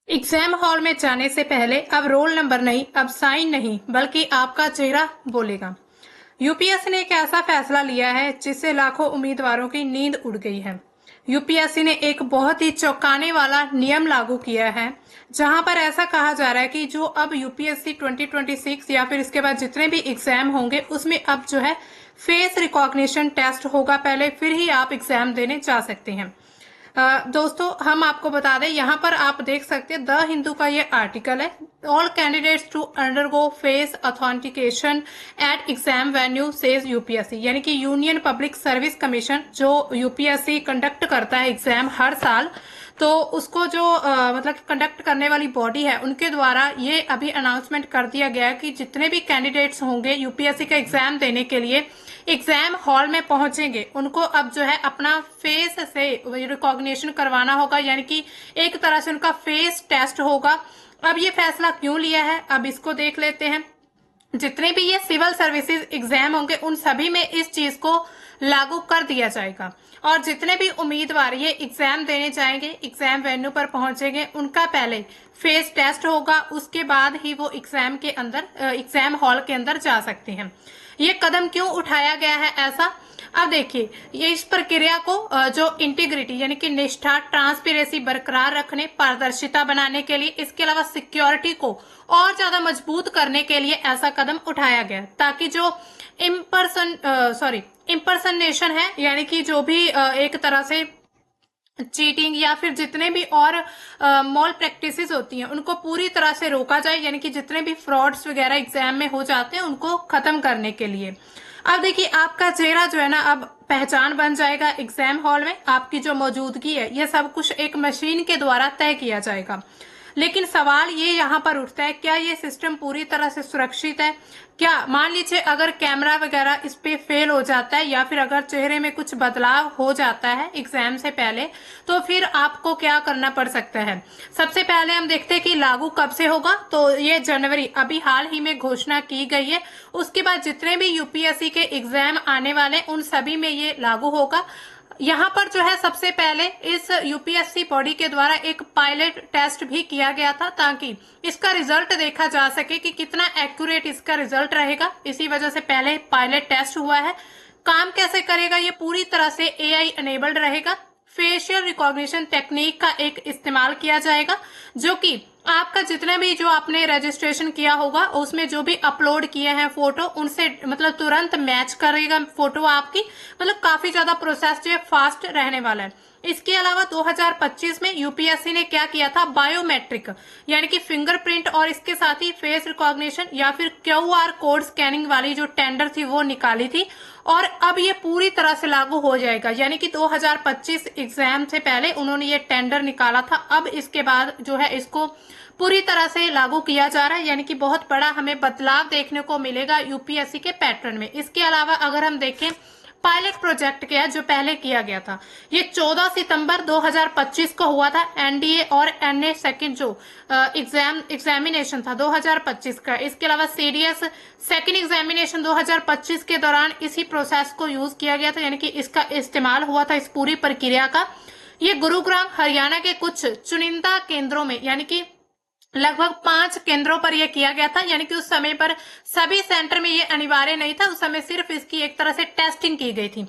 Exam hall में जाने से पहले अब रोल नंबर नहीं, अब साइन नहीं, बल्कि आपका चेहरा बोलेगा। यूपीएससी ने एक ऐसा फैसला लिया है जिससे लाखों उम्मीदवारों की नींद उड़ गई है। यूपीएससी ने एक बहुत ही चौंकाने वाला नियम लागू किया है, जहां पर ऐसा कहा जा रहा है कि जो अब यूपीएससी 2026 या फिर इसके बाद जितने भी एग्जाम होंगे उसमें अब जो है फेस रिकॉग्निशन टेस्ट होगा पहले, फिर ही आप एग्जाम देने जा सकते हैं। दोस्तों, हम आपको बता दें, यहाँ पर आप देख सकते हैं द हिंदू का ये आर्टिकल है। All candidates to undergo face authentication at exam venue says UPSC, यानी कि यूनियन पब्लिक सर्विस कमीशन जो यूपीएससी कंडक्ट करता है एग्जाम हर साल, तो उसको जो मतलब कंडक्ट करने वाली बॉडी है उनके द्वारा ये अभी अनाउंसमेंट कर दिया गया है कि जितने भी कैंडिडेट्स होंगे यूपीएससी का एग्जाम देने के लिए एग्जाम हॉल में पहुंचेंगे, उनको अब जो है अपना फेस से रिकॉग्निशन करवाना होगा, यानी कि एक तरह से उनका फेस टेस्ट होगा। अब ये फैसला क्यों लिया है, अब इसको देख लेते हैं। जितने भी ये सिविल सर्विसेज एग्जाम होंगे उन सभी में इस चीज को लागू कर दिया जाएगा, और जितने भी उम्मीदवार ये एग्जाम देने जाएंगे, एग्जाम वेन्यू पर पहुंचेंगे, उनका पहले फेस टेस्ट होगा, उसके बाद ही वो एग्जाम के अंदर एग्जाम हॉल के अंदर जा सकते हैं। ये कदम क्यों उठाया गया है ऐसा, अब देखिए, ये इस प्रक्रिया को जो इंटीग्रिटी यानी कि निष्ठा, ट्रांसपेरेंसी बरकरार रखने, पारदर्शिता बनाने के लिए, इसके अलावा सिक्योरिटी को और ज्यादा मजबूत करने के लिए ऐसा कदम उठाया गया, ताकि जो इम्पर्सनेशन है, यानी कि जो भी एक तरह से चीटिंग या फिर जितने भी और मॉल प्रैक्टिसेस होती हैं उनको पूरी तरह से रोका जाए, यानी कि जितने भी फ्रॉड्स वगैरह एग्जाम में हो जाते हैं उनको खत्म करने के लिए। अब देखिए, आपका चेहरा जो है ना अब पहचान बन जाएगा एग्जाम हॉल में, आपकी जो मौजूदगी है ये सब कुछ एक मशीन के द्वारा तय किया जाएगा। लेकिन सवाल ये यहाँ पर उठता है, क्या ये सिस्टम पूरी तरह से सुरक्षित है? क्या मान लीजिए अगर कैमरा वगैरह इस पे फेल हो जाता है या फिर अगर चेहरे में कुछ बदलाव हो जाता है एग्जाम से पहले, तो फिर आपको क्या करना पड़ सकता है? सबसे पहले हम देखते हैं कि लागू कब से होगा। तो ये जनवरी अभी हाल ही में घोषणा की गई है। उसके बाद जितने भी यूपीएससी के एग्जाम आने वाले उन सभी में ये लागू होगा। यहाँ पर जो है सबसे पहले इस यूपीएससी बॉडी के द्वारा एक पायलट टेस्ट भी किया गया था, ताकि इसका रिजल्ट देखा जा सके कि कितना एक्यूरेट इसका रिजल्ट रहेगा। इसी वजह से पहले पायलट टेस्ट हुआ है। काम कैसे करेगा, ये पूरी तरह से एआई एनेबल्ड रहेगा। फेशियल रिकॉग्निशन टेक्निक का एक इस्तेमाल किया जाएगा, जो कि आपका जितने भी जो आपने रजिस्ट्रेशन किया होगा उसमें जो भी अपलोड किए हैं फोटो, उनसे मतलब तुरंत मैच करेगा फोटो आपकी। मतलब काफी ज्यादा प्रोसेस जो है फास्ट रहने वाला है। इसके अलावा 2025 में यूपीएससी ने क्या किया था, बायोमेट्रिक यानी कि फिंगरप्रिंट और इसके साथ ही फेस रिकॉग्निशन या फिर क्यूआर कोड स्कैनिंग वाली जो टेंडर थी वो निकाली थी, और अब ये पूरी तरह से लागू हो जाएगा। यानी कि 2025 एग्जाम से पहले उन्होंने ये टेंडर निकाला था, अब इसके बाद जो है इसको पूरी तरह से लागू किया जा रहा है, यानी कि बहुत बड़ा हमें बदलाव देखने को मिलेगा यूपीएससी के पैटर्न में। इसके अलावा अगर हम देखें पायलट प्रोजेक्ट क्या है जो पहले किया गया था, ये 14 सितंबर 2025 को हुआ था। एनडीए और एनए सेकंड जो एग्जामिनेशन था 2025 का। इसके अलावा सीडीएस सेकंड एग्जामिनेशन 2025 के दौरान इसी प्रोसेस को यूज किया गया था, यानी कि इसका इस्तेमाल हुआ था इस पूरी प्रक्रिया का। ये गुरुग्राम हरियाणा के कुछ चुनिंदा केंद्रों में, यानी कि लगभग 5 केंद्रों पर यह किया गया था, यानी कि उस समय पर सभी सेंटर में ये अनिवार्य नहीं था। उस समय सिर्फ इसकी एक तरह से टेस्टिंग की गई थी।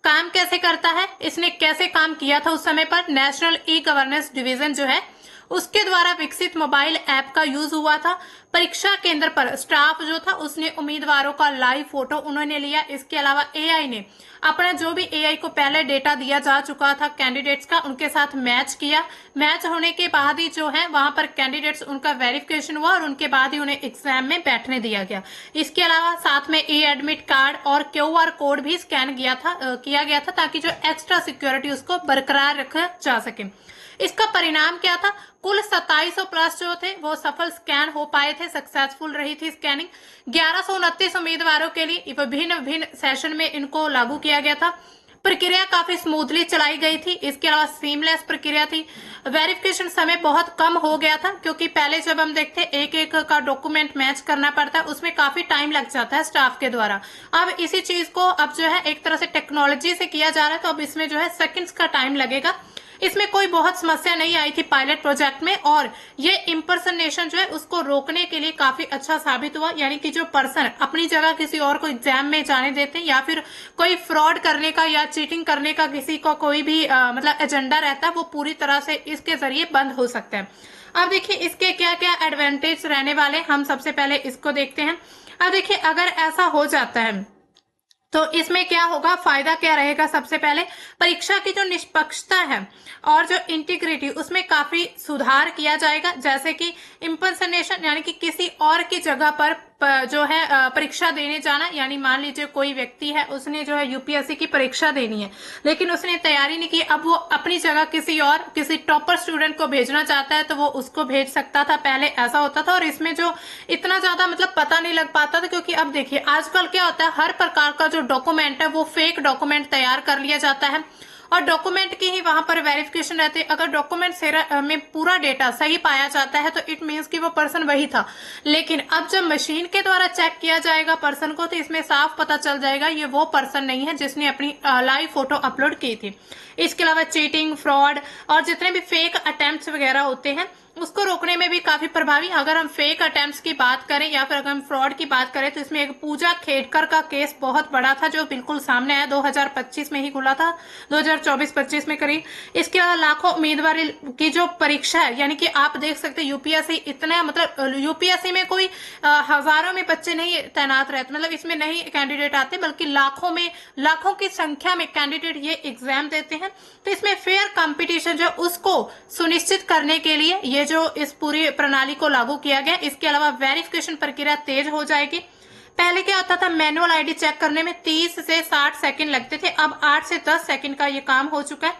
काम कैसे करता है, इसने कैसे काम किया था उस समय पर, नेशनल ई गवर्नेंस डिवीजन जो है उसके द्वारा विकसित मोबाइल ऐप का यूज हुआ था। परीक्षा केंद्र पर स्टाफ जो था उसने उम्मीदवारों का लाइव फोटो उन्होंने लिया। इसके अलावा एआई ने अपना जो भी एआई को पहले डेटा दिया जा चुका था कैंडिडेट्स का, उनके साथ मैच किया। मैच होने के बाद ही जो है वहां पर कैंडिडेट्स उनका वेरिफिकेशन हुआ और उनके बाद ही उन्हें एग्जाम में बैठने दिया गया। इसके अलावा साथ में ई एडमिट कार्ड और क्यूआर कोड भी स्कैन किया गया था ताकि जो एक्स्ट्रा सिक्योरिटी उसको बरकरार रखा जा सके। इसका परिणाम क्या था, कुल 2700 प्लस जो थे वो सफल स्कैन हो पाए थे, सक्सेसफुल रही थी स्कैनिंग। 1129 उम्मीदवारों के लिए विभिन्न विभिन्न सेशन में इनको लागू किया गया था। प्रक्रिया काफी स्मूथली चलाई गई थी। इसके अलावा सीमलेस प्रक्रिया थी। वेरिफिकेशन समय बहुत कम हो गया था, क्योंकि पहले जब हम देखते एक एक का डॉक्यूमेंट मैच करना पड़ता है उसमें काफी टाइम लग जाता है स्टाफ के द्वारा। अब इसी चीज को अब जो है एक तरह से टेक्नोलॉजी से किया जा रहा है, तो अब इसमें जो है सेकंड्स का टाइम लगेगा। इसमें कोई बहुत समस्या नहीं आई थी पायलट प्रोजेक्ट में, और ये इम्पर्सनेशन जो है उसको रोकने के लिए काफी अच्छा साबित हुआ। यानी कि जो पर्सन अपनी जगह किसी और को एग्जाम में जाने देते हैं, या फिर कोई फ्रॉड करने का या चीटिंग करने का किसी को कोई भी मतलब एजेंडा रहता है, वो पूरी तरह से इसके जरिए बंद हो सकता है। अब देखिए इसके क्या क्या एडवांटेज रहने वाले, हम सबसे पहले इसको देखते हैं। अब देखिए अगर ऐसा हो जाता है तो इसमें क्या होगा, फायदा क्या रहेगा। सबसे पहले परीक्षा की जो निष्पक्षता है और जो इंटीग्रिटी, उसमें काफी सुधार किया जाएगा। जैसे कि इम्पर्सनेशन यानी कि किसी और की जगह पर जो है परीक्षा देने जाना, यानी मान लीजिए कोई व्यक्ति है, उसने जो है यूपीएससी की परीक्षा देनी है लेकिन उसने तैयारी नहीं की, अब वो अपनी जगह किसी टॉपर स्टूडेंट को भेजना चाहता है तो वो उसको भेज सकता था। पहले ऐसा होता था और इसमें जो इतना ज्यादा मतलब पता नहीं लग पाता था, क्योंकि अब देखिए आजकल क्या होता है, हर प्रकार का जो डॉक्यूमेंट है वो फेक डॉक्यूमेंट तैयार कर लिया जाता है और डॉक्यूमेंट की ही वहां पर वेरिफिकेशन रहती है। अगर डॉक्यूमेंट में पूरा डेटा सही पाया जाता है तो इट मीन्स कि वो पर्सन वही था, लेकिन अब जब मशीन के द्वारा चेक किया जाएगा पर्सन को तो इसमें साफ पता चल जाएगा ये वो पर्सन नहीं है जिसने अपनी लाइव फोटो अपलोड की थी। इसके अलावा चीटिंग, फ्रॉड और जितने भी फेक अटेम्प्ट्स वगैरह होते हैं उसको रोकने में भी काफी प्रभावी। अगर हम फेक अटेम्प्ट्स की बात करें या फिर अगर हम फ्रॉड की बात करें तो इसमें एक पूजा खेड़कर का केस बहुत बड़ा था जो बिल्कुल सामने आया, 2025 में ही खुला था, 2024-25 में करीब। इसके अलावा लाखों उम्मीदवार की जो परीक्षा है, यानी कि आप देख सकते हैं यूपीएससी इतना, मतलब यूपीएससी में कोई हजारों में बच्चे नहीं तैनात रहते, मतलब इसमें नहीं कैंडिडेट आते बल्कि लाखों की संख्या में कैंडिडेट ये एग्जाम देते हैं। तो इसमें फेयर कंपटीशन जो उसको सुनिश्चित करने के लिए ये जो इस पूरी प्रणाली को लागू किया गया। इसके अलावा वेरिफिकेशन प्रक्रिया तेज हो जाएगी। पहले क्या होता था, मैनुअल आईडी चेक करने में 30 से 60 सेकंड लगते थे, अब 8 से 10 सेकंड का ये काम हो चुका है।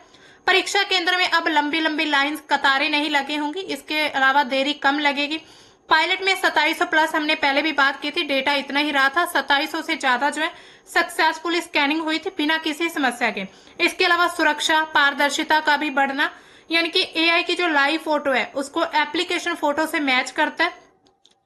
परीक्षा केंद्र में अब लंबी लंबी लाइंस, कतारें नहीं लगी होंगी। इसके अलावा देरी कम लगेगी। पायलट में 2700 प्लस हमने पहले भी बात की थी, डेटा इतना ही रहा था। 2700 से ज्यादा जो है सक्सेसफुल स्कैनिंग हुई थी बिना किसी समस्या के। इसके अलावा सुरक्षा, पारदर्शिता का भी बढ़ना, यानी कि एआई की जो लाइव फोटो है उसको एप्लीकेशन फोटो से मैच करता है,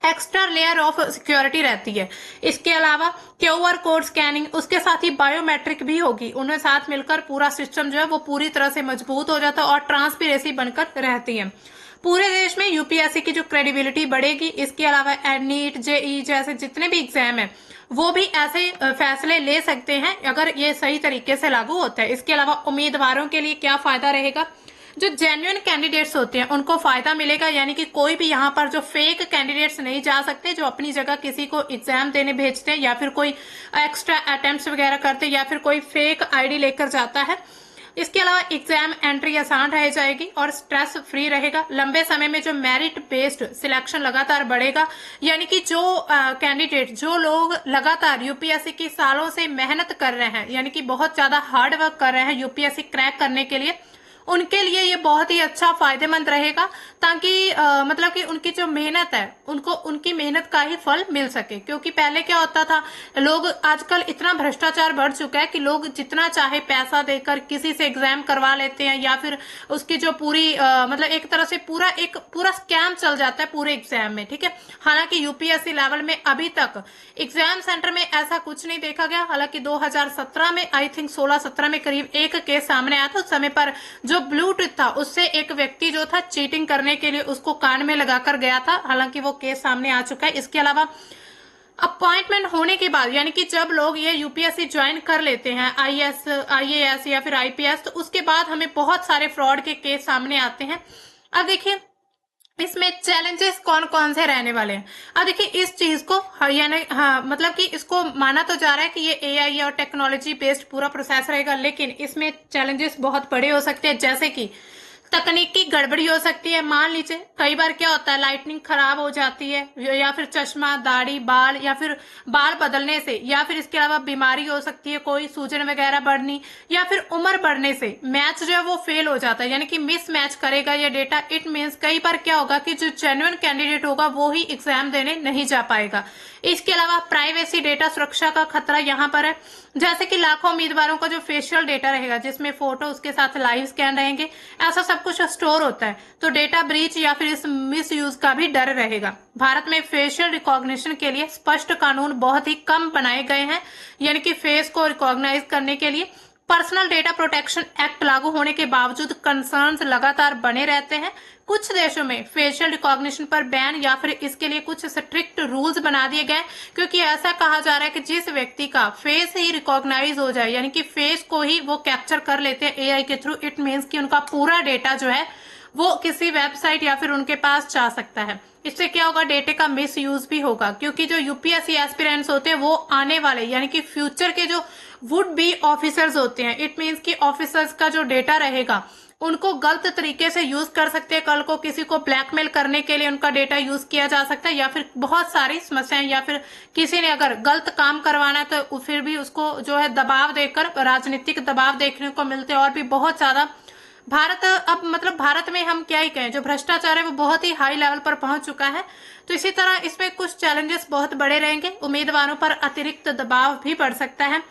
एक्स्ट्रा लेयर ऑफ सिक्योरिटी रहती है। इसके अलावा क्यूआर कोड स्कैनिंग, उसके साथ ही बायोमेट्रिक भी होगी, उनमें साथ मिलकर पूरा सिस्टम जो है वो पूरी तरह से मजबूत हो जाता है और ट्रांसपेरेंसी बनकर रहती है। पूरे देश में यूपीएससी की जो क्रेडिबिलिटी बढ़ेगी। इसके अलावा नीट, जेई जैसे जितने भी एग्जाम है वो भी ऐसे फैसले ले सकते हैं अगर ये सही तरीके से लागू होता है। इसके अलावा उम्मीदवारों के लिए क्या फायदा रहेगा, जो जेन्युइन कैंडिडेट्स होते हैं उनको फायदा मिलेगा, यानी कि कोई भी यहाँ पर जो फेक कैंडिडेट्स नहीं जा सकते जो अपनी जगह किसी को एग्जाम देने भेजते हैं या फिर कोई एक्स्ट्रा अटेम्प्ट्स वगैरह करते हैं या फिर कोई फेक आईडी लेकर जाता है। इसके अलावा एग्जाम एंट्री आसान रह जाएगी और स्ट्रेस फ्री रहेगा। लंबे समय में जो मेरिट बेस्ड सिलेक्शन लगातार बढ़ेगा, यानी कि जो कैंडिडेट, जो लोग लगातार यूपीएससी की सालों से मेहनत कर रहे हैं, यानी कि बहुत ज्यादा हार्ड वर्क कर रहे हैं यूपीएससी क्रैक करने के लिए, उनके लिए ये बहुत ही अच्छा फायदेमंद रहेगा, ताकि मतलब कि उनकी जो मेहनत है उनको उनकी मेहनत का ही फल मिल सके। क्योंकि पहले क्या होता था, लोग आजकल इतना भ्रष्टाचार बढ़ चुका है कि लोग जितना चाहे पैसा देकर किसी से एग्जाम करवा लेते हैं या फिर उसकी जो पूरी मतलब एक तरह से पूरा स्कैम चल जाता है पूरे एग्जाम में, ठीक है। हालांकि यूपीएससी लेवल में अभी तक एग्जाम सेंटर में ऐसा कुछ नहीं देखा गया। हालांकि 2017 में आई थिंक 16-17 में करीब एक केस सामने आया था। उस समय पर जो ब्लूटूथ था उससे एक व्यक्ति जो था चीटिंग करने के लिए उसको कान में लगाकर गया था। हालांकि वो केस सामने आ चुका है। इसके अलावा अपॉइंटमेंट होने के बाद, यानी कि जब लोग ये यूपीएससी ज्वाइन कर लेते हैं, आईएएस या फिर आईपीएस, तो उसके बाद हमें बहुत सारे फ्रॉड के केस सामने आते हैं। अब देखिए इसमें चैलेंजेस कौन कौन से रहने वाले हैं। अब देखिए इस चीज को यानी मतलब कि इसको माना तो जा रहा है कि ये एआई और टेक्नोलॉजी बेस्ड पूरा प्रोसेस रहेगा, लेकिन इसमें चैलेंजेस बहुत बड़े हो सकते हैं। जैसे कि तकनीकी गड़बड़ी हो सकती है। मान लीजिए कई बार क्या होता है, लाइटनिंग खराब हो जाती है या फिर चश्मा, दाढ़ी, बाल या फिर बाल बदलने से, या फिर इसके अलावा बीमारी हो सकती है, कोई सूजन वगैरह बढ़नी, या फिर उम्र बढ़ने से मैच जो है वो फेल हो जाता है, यानी कि मिस मैच करेगा ये डेटा। इट मीन्स कई बार क्या होगा कि जो जेन्युइन कैंडिडेट होगा वो ही एग्जाम देने नहीं जा पाएगा। इसके अलावा प्राइवेसी, डेटा सुरक्षा का खतरा यहाँ पर है। जैसे कि लाखों उम्मीदवारों का जो फेशियल डेटा रहेगा जिसमें फोटो उसके साथ लाइव स्कैन रहेंगे, ऐसा सब कुछ स्टोर होता है, तो डेटा ब्रीच या फिर इस मिस यूज का भी डर रहेगा। भारत में फेशियल रिकॉग्निशन के लिए स्पष्ट कानून बहुत ही कम बनाए गए हैं, यानी कि फेस को रिकॉग्नाइज करने के लिए पर्सनल डेटा प्रोटेक्शन एक्ट लागू होने के बावजूद कंसर्न्स लगातार बने रहते हैं। कुछ देशों में फेशियल रिकॉग्निशन पर बैन या फिर इसके लिए कुछ स्ट्रिक्ट रूल्स बना दिए गए, क्योंकि ऐसा कहा जा रहा है कि जिस व्यक्ति का फेस ही रिकॉग्नाइज हो जाए, यानी कि फेस को ही वो कैप्चर कर लेते हैं एआई के थ्रू, इट मीन्स कि उनका पूरा डेटा जो है वो किसी वेबसाइट या फिर उनके पास जा सकता है। इससे क्या होगा, डेटा का मिस यूज भी होगा, क्योंकि जो यूपीएससी एस्पिरेंट्स होते हैं वो आने वाले यानी कि फ्यूचर के जो वुड बी ऑफिसर्स होते हैं, इट मीन्स कि ऑफिसर्स का जो डेटा रहेगा उनको गलत तरीके से यूज कर सकते हैं। कल को किसी को ब्लैकमेल करने के लिए उनका डेटा यूज किया जा सकता है, या फिर बहुत सारी समस्याएं, या फिर किसी ने अगर गलत काम करवाना है तो फिर भी उसको जो है दबाव देकर, राजनीतिक दबाव देखने को मिलते हैं। और भी बहुत ज्यादा भारत, अब मतलब भारत में हम क्या ही कहें, जो भ्रष्टाचार है वो बहुत ही हाई लेवल पर पहुंच चुका है। तो इसी तरह इसमें कुछ चैलेंजेस बहुत बड़े रहेंगे, उम्मीदवारों पर अतिरिक्त दबाव भी बढ़ सकता है।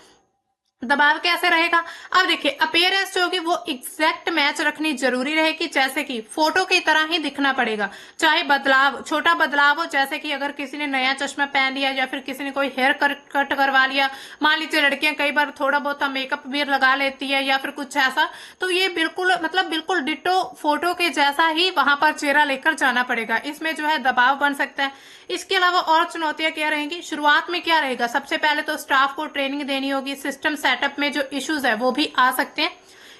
दबाव कैसे रहेगा, अब देखिए अपीयरेंस जो होगी वो एग्जैक्ट मैच रखनी जरूरी रहेगी, जैसे कि फोटो की तरह ही दिखना पड़ेगा, चाहे बदलाव छोटा बदलाव हो, जैसे कि अगर किसी ने नया चश्मा पहन लिया या फिर किसी ने कोई हेयर कट करवा लिया, मान लीजिए लड़कियां कई बार थोड़ा बहुत मेकअप भी लगा लेती है या फिर कुछ ऐसा, तो ये बिल्कुल मतलब बिल्कुल डिटो फोटो के जैसा ही वहां पर चेहरा लेकर जाना पड़ेगा। इसमें जो है दबाव बन सकता है। इसके अलावा और चुनौतियां क्या रहेंगी, शुरुआत में क्या रहेगा, सबसे पहले तो स्टाफ को ट्रेनिंग देनी होगी, सिस्टम सेटअप में जो इश्यूज है वो भी आ सकते हैं।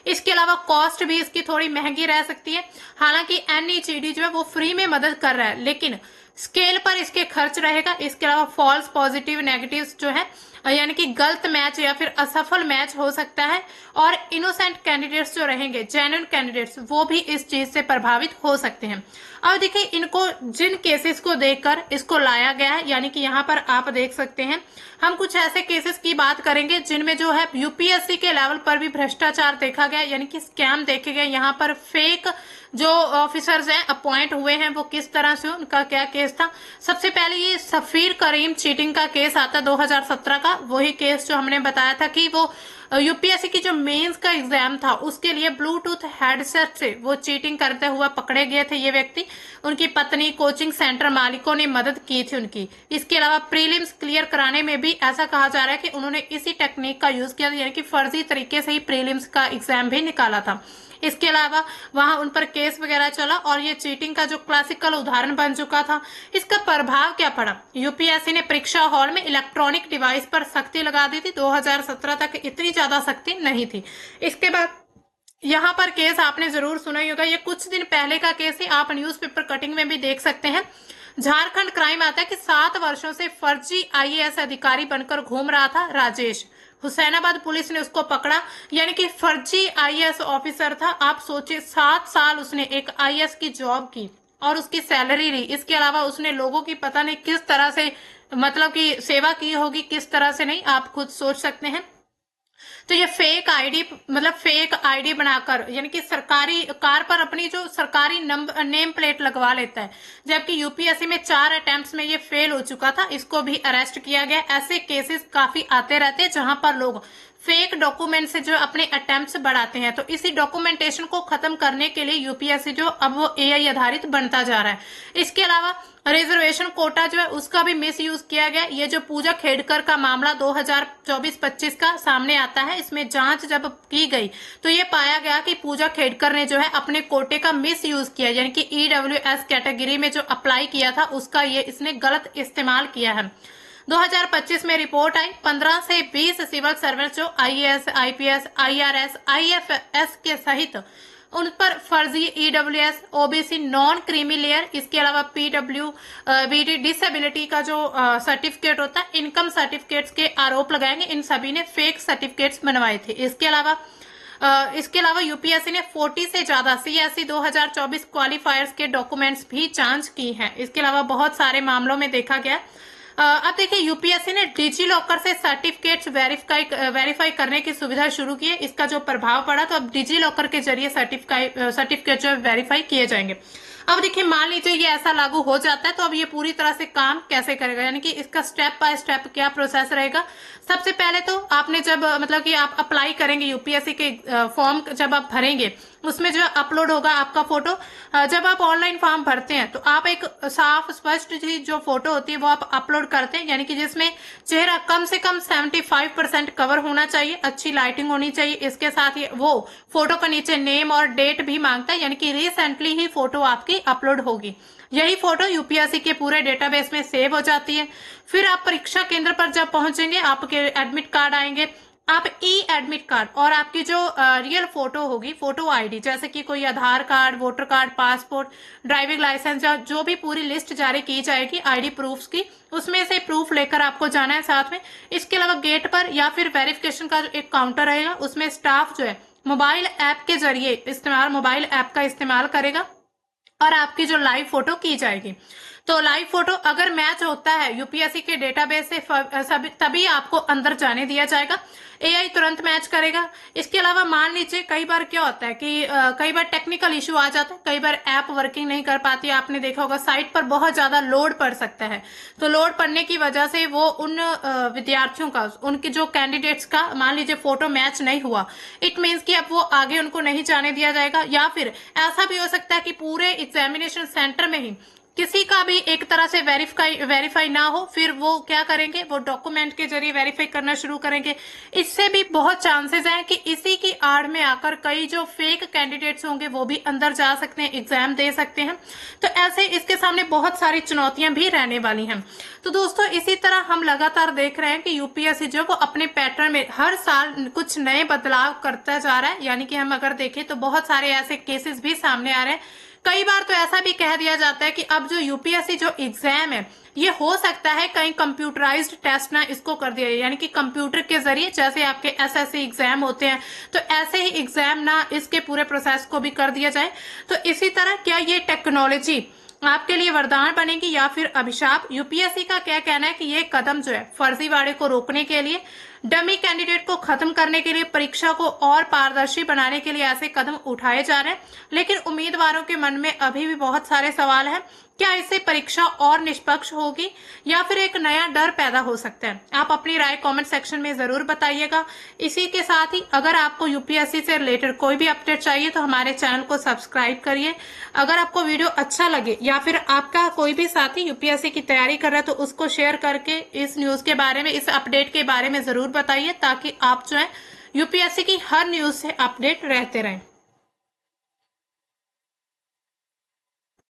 इसके अलावा कॉस्ट भी इसकी थोड़ी महंगी रह सकती है। हालांकि एनईसीडी जो है वो फ्री में मदद कर रहा है, लेकिन स्केल पर इसके खर्च रहेगा। इसके अलावा फॉल्स पॉजिटिव नेगेटिव्स जो है यानी कि गलत मैच या फिर असफल मैच हो सकता है, और इनोसेंट कैंडिडेट्स जो रहेंगे, जेन्युइन कैंडिडेट्स, वो भी इस चीज से प्रभावित हो सकते हैं। अब देखिए इनको जिन केसेस को देखकर इसको लाया गया है, यानी कि यहाँ पर आप देख सकते हैं, हम कुछ ऐसे केसेस की बात करेंगे जिनमें जो है यूपीएससी के लेवल पर भी भ्रष्टाचार देखा गया, यानी कि स्कैम देखे गए। यहाँ पर फेक जो ऑफिसर्स हैं अपॉइंट हुए हैं वो किस तरह से, उनका क्या केस था। सबसे पहले ये सफीर करीम चीटिंग का केस आता 2017 का, वही केस जो हमने बताया था कि वो यूपीएससी की जो मेंस का एग्जाम था उसके लिए ब्लूटूथ हेडसेट से वो चीटिंग करते हुए पकड़े गए थे ये व्यक्ति। उनकी पत्नी, कोचिंग सेंटर मालिकों ने मदद की थी उनकी। इसके अलावा प्रीलिम्स क्लियर कराने में भी ऐसा कहा जा रहा है कि उन्होंने इसी टेक्निक का यूज किया, यानी कि फर्जी तरीके से ही प्रीलिम्स का एग्जाम भी निकाला था। इसके अलावा वहां उन पर केस वगैरह चला और ये चीटिंग का जो क्लासिकल उदाहरण बन चुका था। इसका प्रभाव क्या पड़ा, यूपीएससी ने परीक्षा हॉल में इलेक्ट्रॉनिक डिवाइस पर सख्ती लगा दी थी। 2017 तक इतनी ज्यादा सख्ती नहीं थी। इसके बाद यहाँ पर केस आपने जरूर सुना ही होगा, ये कुछ दिन पहले का केस है, आप न्यूज़पेपर कटिंग में भी देख सकते हैं। झारखंड क्राइम आता है कि 7 वर्षों से फर्जी आईएएस अधिकारी बनकर घूम रहा था राजेश। हुसैनाबाद पुलिस ने उसको पकड़ा, यानी कि फर्जी आईएएस ऑफिसर था। आप सोचिए 7 साल उसने एक आईएएस की जॉब की और उसकी सैलरी ली। इसके अलावा उसने लोगों की पता नहीं किस तरह से मतलब कि सेवा की होगी, किस तरह से नहीं, आप खुद सोच सकते हैं। तो ये फेक आईडी बनाकर, यानी कि सरकारी कार पर अपनी जो सरकारी नेम प्लेट लगवा लेता है, जबकि यूपीएससी में 4 अटेम्प्ट्स में ये फेल हो चुका था, इसको भी अरेस्ट किया गया। ऐसे केसेस काफी आते रहते हैं जहां पर लोग फेक डॉक्यूमेंट से जो अपने अटेम्प्ट्स बढ़ाते हैं। तो इसी डॉक्यूमेंटेशन को खत्म करने के लिए यूपीएससी जो अब वो एआई आधारित बनता जा रहा है। इसके अलावा रिजर्वेशन कोटा जो है उसका भी मिस यूज किया गया। ये जो पूजा खेड़कर का मामला 2024-25 का सामने आता है, इसमें जांच जब की गई तो ये पाया गया कि पूजा खेड़कर ने जो है अपने कोटे का मिस यूज किया, यानी कि ईडब्ल्यूएस कैटेगरी में जो अप्लाई किया था उसका ये इसने गलत इस्तेमाल किया है। 2025 में रिपोर्ट आई 15 से 20 सिविल सर्वेंट जो आईएएस, आईपीएस, आईआरएस, आईएफएस के सहित उन पर फर्जी EWS, OBC, non creamy layer, इसके अलावा पीडब्ल्यूबीडी डिसेबिलिटी का जो सर्टिफिकेट होता है, इनकम सर्टिफिकेट्स के आरोप लगाएंगे। इन सभी ने फेक सर्टिफिकेट्स बनवाए थे। इसके अलावा यूपीएससी ने 40 से ज्यादा सीएससी 2024 क्वालिफायर्स के डॉक्यूमेंट्स भी जांच की हैं। इसके अलावा बहुत सारे मामलों में देखा गया। अब देखिए यूपीएससी ने डिजी लॉकर से सर्टिफिकेट्स वेरीफाई करने की सुविधा शुरू की है। इसका जो प्रभाव पड़ा तो अब डिजी लॉकर के जरिए सर्टिफिकेट जो वेरीफाई किए जाएंगे। अब देखिए मान लीजिए ये ऐसा लागू हो जाता है तो अब ये पूरी तरह से काम कैसे करेगा, यानी कि इसका स्टेप बाय स्टेप क्या प्रोसेस रहेगा। सबसे पहले तो आपने जब मतलब कि आप अप्लाई करेंगे यूपीएससी के फॉर्म जब आप भरेंगे उसमें जो अपलोड होगा आपका फोटो। जब आप ऑनलाइन फॉर्म भरते हैं तो आप एक साफ स्पष्ट चीज जो फोटो होती है वो आप अपलोड करते हैं, यानी कि जिसमें चेहरा कम से कम 75% कवर होना चाहिए, अच्छी लाइटिंग होनी चाहिए। इसके साथ ही वो फोटो का नीचे नेम और डेट भी मांगता है, यानी कि रिसेंटली ही फोटो आपकी अपलोड होगी। यही फोटो यूपीएससी के पूरे डेटाबेस में सेव हो जाती है। फिर आप परीक्षा केंद्र पर जब पहुंचेंगे, आपके एडमिट कार्ड आएंगे, आप ई एडमिट कार्ड और आपकी जो रियल फोटो होगी, फोटो आईडी, जैसे कि कोई Aadhaar card, voter card, passport, driving licence, जो भी पूरी लिस्ट जारी की जाएगी आईडी प्रूफ्स की, उसमें से प्रूफ लेकर आपको जाना है साथ में। इसके अलावा गेट पर या फिर वेरिफिकेशन का जो एक काउंटर रहेगा, उसमें स्टाफ जो है मोबाइल ऐप के जरिए मोबाइल ऐप का इस्तेमाल करेगा और आपकी जो लाइव फोटो की जाएगी। तो लाइव फोटो अगर मैच होता है यूपीएससी के डेटाबेस से तभी आपको अंदर जाने दिया जाएगा। एआई तुरंत मैच करेगा। इसके अलावा मान लीजिए कई बार क्या होता है कि कई बार टेक्निकल इश्यू आ जाता है, कई बार ऐप वर्किंग नहीं कर पाती। आपने देखा होगा साइट पर बहुत ज्यादा लोड पड़ सकता है, तो लोड पड़ने की वजह से वो उन विद्यार्थियों का, उनके जो कैंडिडेट्स का मान लीजिए फोटो मैच नहीं हुआ, इट मीन्स कि अब वो आगे उनको नहीं जाने दिया जाएगा। या फिर ऐसा भी हो सकता है कि पूरे एग्जामिनेशन सेंटर में ही किसी का भी एक तरह से वेरीफाई ना हो, फिर वो क्या करेंगे, वो डॉक्यूमेंट के जरिए वेरीफाई करना शुरू करेंगे। इससे भी बहुत चांसेस हैं कि इसी की आड़ में आकर कई जो फेक कैंडिडेट्स होंगे वो भी अंदर जा सकते हैं, एग्जाम दे सकते हैं। तो ऐसे इसके सामने बहुत सारी चुनौतियां भी रहने वाली हैं। तो दोस्तों इसी तरह हम लगातार देख रहे हैं कि यूपीएससी जो वो अपने पैटर्न में हर साल कुछ नए बदलाव करता जा रहा है। यानी कि हम अगर देखें तो बहुत सारे ऐसे केसेस भी सामने आ रहे हैं। कई बार तो ऐसा भी कह दिया जाता है कि अब जो यूपीएससी जो एग्जाम है ये हो सकता है कहीं कंप्यूटराइज्ड टेस्ट ना इसको कर दिया जाए, यानी कि कंप्यूटर के जरिए जैसे आपके एसएससी एग्जाम होते हैं तो ऐसे ही एग्जाम ना इसके पूरे प्रोसेस को भी कर दिया जाए। तो इसी तरह क्या ये टेक्नोलॉजी आपके लिए वरदान बनेगी या फिर अभिशाप? यूपीएससी का क्या कहना है कि ये कदम जो है फर्जीवाड़े को रोकने के लिए, डमी कैंडिडेट को खत्म करने के लिए, परीक्षा को और पारदर्शी बनाने के लिए ऐसे कदम उठाए जा रहे हैं। लेकिन उम्मीदवारों के मन में अभी भी बहुत सारे सवाल हैं। क्या इससे परीक्षा और निष्पक्ष होगी या फिर एक नया डर पैदा हो सकता है? आप अपनी राय कमेंट सेक्शन में जरूर बताइएगा। इसी के साथ ही अगर आपको यूपीएससी से रिलेटेड कोई भी अपडेट चाहिए तो हमारे चैनल को सब्सक्राइब करिए। अगर आपको वीडियो अच्छा लगे या फिर आपका कोई भी साथी यूपीएससी की तैयारी कर रहा है तो उसको शेयर करके इस न्यूज के बारे में, इस अपडेट के बारे में जरूर बताइए, ताकि आप जो है यूपीएससी की हर न्यूज से अपडेट रहते रहें।